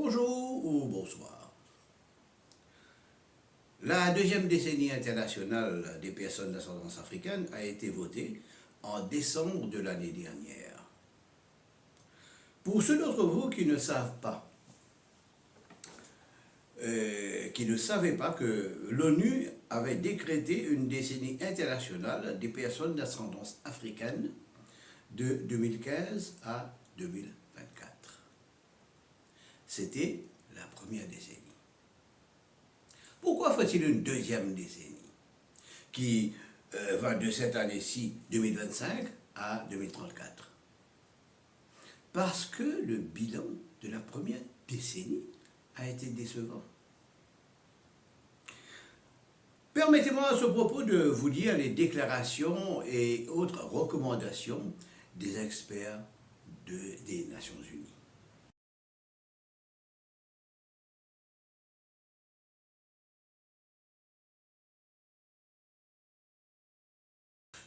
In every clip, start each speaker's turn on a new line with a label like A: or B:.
A: bonjour ou bonsoir. La deuxième décennie internationale des personnes d'ascendance africaine a été votée en décembre de l'année dernière. Pour ceux d'entre vous qui ne savent pas, qui ne savaient pas que l'ONU avait décrété une décennie internationale des personnes d'ascendance africaine de 2015 à 2024. C'était la première décennie. Pourquoi faut-il une deuxième décennie qui va de cette année-ci, 2025, à 2034? Parce que le bilan de la première décennie a été décevant. Permettez-moi à ce propos de vous lire les déclarations et autres recommandations des experts des Nations Unies.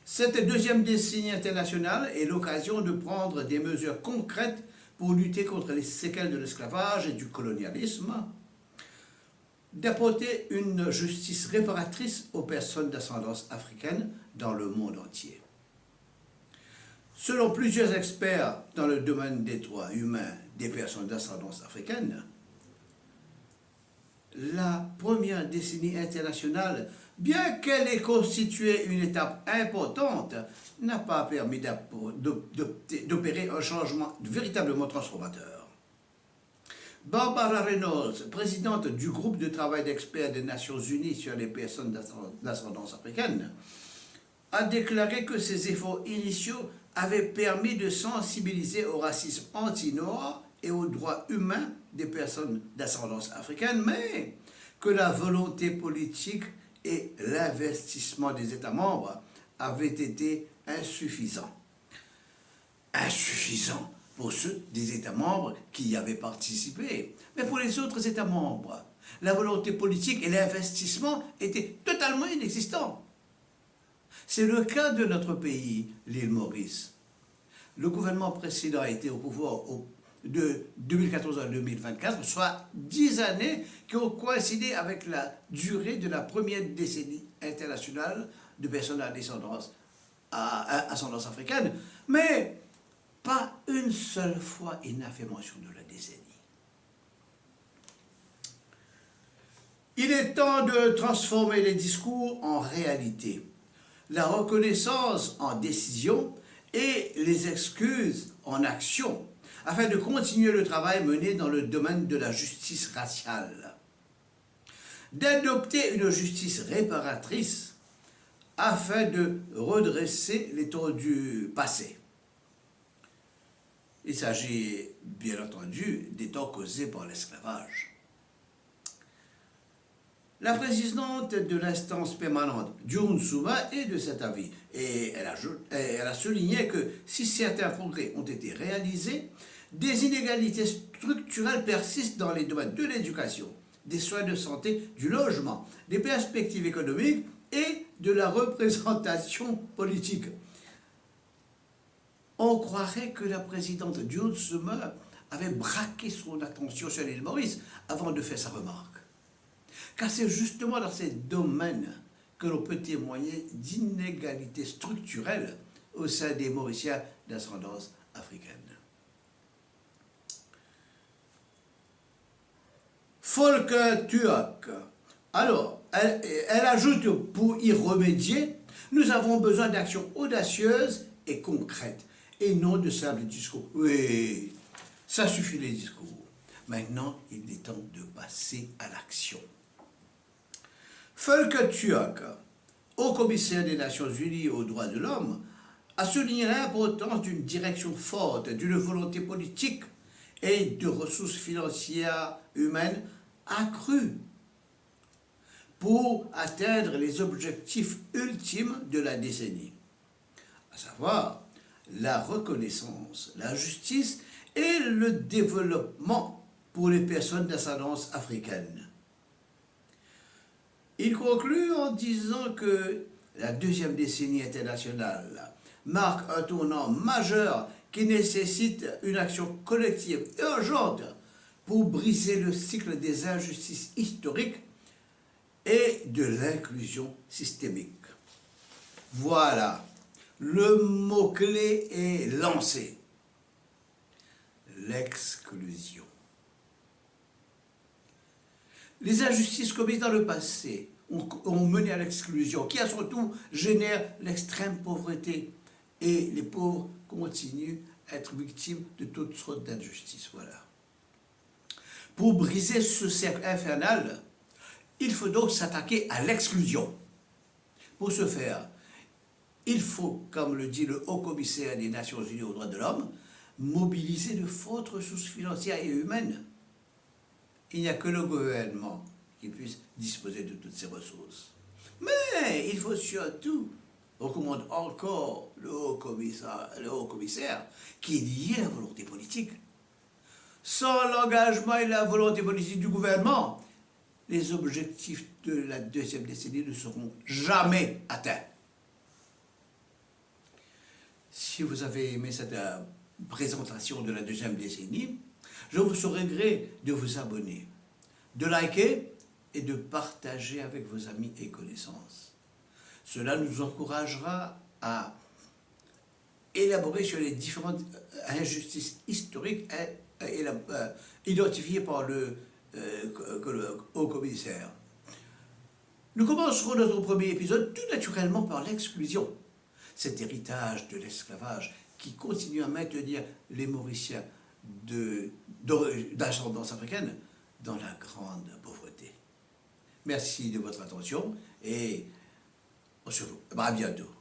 A: Cette deuxième décennie internationale est l'occasion de prendre des mesures concrètes pour lutter contre les séquelles de l'esclavage et du colonialisme, d'apporter une justice réparatrice aux personnes d'ascendance africaine dans le monde entier. Selon plusieurs experts dans le domaine des droits humains des personnes d'ascendance africaine, la première décennie internationale, bien qu'elle ait constitué une étape importante, n'a pas permis d'opérer un changement véritablement transformateur. Barbara Reynolds, présidente du groupe de travail d'experts des Nations Unies sur les personnes d'ascendance africaine, a déclaré que ces efforts initiaux avaient permis de sensibiliser au racisme anti-noir et aux droits humains des personnes d'ascendance africaine, mais que la volonté politique et l'investissement des États membres avaient été insuffisants. Insuffisants pour ceux des États membres qui y avaient participé. Mais pour les autres États membres, la volonté politique et l'investissement étaient totalement inexistants. C'est le cas de notre pays, l'île Maurice. Le gouvernement précédent a été au pouvoir de 2014 à 2024, soit 10 années qui ont coïncidé avec la durée de la première décennie internationale de personnes à ascendance africaine, mais pas une seule fois il n'a fait mention de la décennie. Il est temps de transformer les discours en réalité, la reconnaissance en décision et les excuses en action, afin de continuer le travail mené dans le domaine de la justice raciale, d'adopter une justice réparatrice afin de redresser les torts du passé. Il s'agit bien entendu des torts causés par l'esclavage. La présidente de l'instance permanente, June Souma, est de cet avis et elle a souligné que si certains progrès ont été réalisés, des inégalités structurelles persistent dans les domaines de l'éducation, des soins de santé, du logement, des perspectives économiques et de la représentation politique. On croirait que la présidente June Souma avait braqué son attention sur l'île Maurice avant de faire sa remarque. Car c'est justement dans ces domaines que l'on peut témoigner d'inégalités structurelles au sein des Mauriciens d'ascendance africaine. Volker Türk. Alors, elle ajoute, pour y remédier, nous avons besoin d'actions audacieuses et concrètes, et non de simples discours. Oui, ça suffit les discours. Maintenant, il est temps de passer à l'action. Volker Türk, haut commissaire des Nations Unies aux droits de l'homme, a souligné l'importance d'une direction forte, d'une volonté politique et de ressources financières humaines accrues pour atteindre les objectifs ultimes de la décennie, à savoir la reconnaissance, la justice et le développement pour les personnes d'ascendance africaine. Il conclut en disant que la deuxième décennie internationale marque un tournant majeur qui nécessite une action collective et urgente pour briser le cycle des injustices historiques et de l'inclusion systémique. Voilà, le mot-clé est lancé. L'exclusion. Les injustices commises dans le passé ont mené à l'exclusion, qui à son tour génère l'extrême pauvreté. Et les pauvres continuent à être victimes de toutes sortes d'injustices. Voilà. Pour briser ce cercle infernal, il faut donc s'attaquer à l'exclusion. Pour ce faire, il faut, comme le dit le haut-commissaire des Nations Unies aux droits de l'homme, mobiliser de fortes ressources financières et humaines. Il n'y a que le gouvernement qui puisse disposer de toutes ces ressources. Mais il faut surtout, recommande encore le haut-commissaire, qu'il y ait la volonté politique. Sans l'engagement et la volonté politique du gouvernement, les objectifs de la deuxième décennie ne seront jamais atteints. Si vous avez aimé cette présentation de la deuxième décennie, je vous saurai gré de vous abonner, de liker et de partager avec vos amis et connaissances. Cela nous encouragera à élaborer sur les différentes injustices historiques identifiées par le haut-commissaire. Nous commencerons notre premier épisode tout naturellement par l'exclusion, cet héritage de l'esclavage qui continue à maintenir les Mauriciens d'ascendance africaine dans la grande pauvreté. Merci de votre attention et on se voit à bientôt.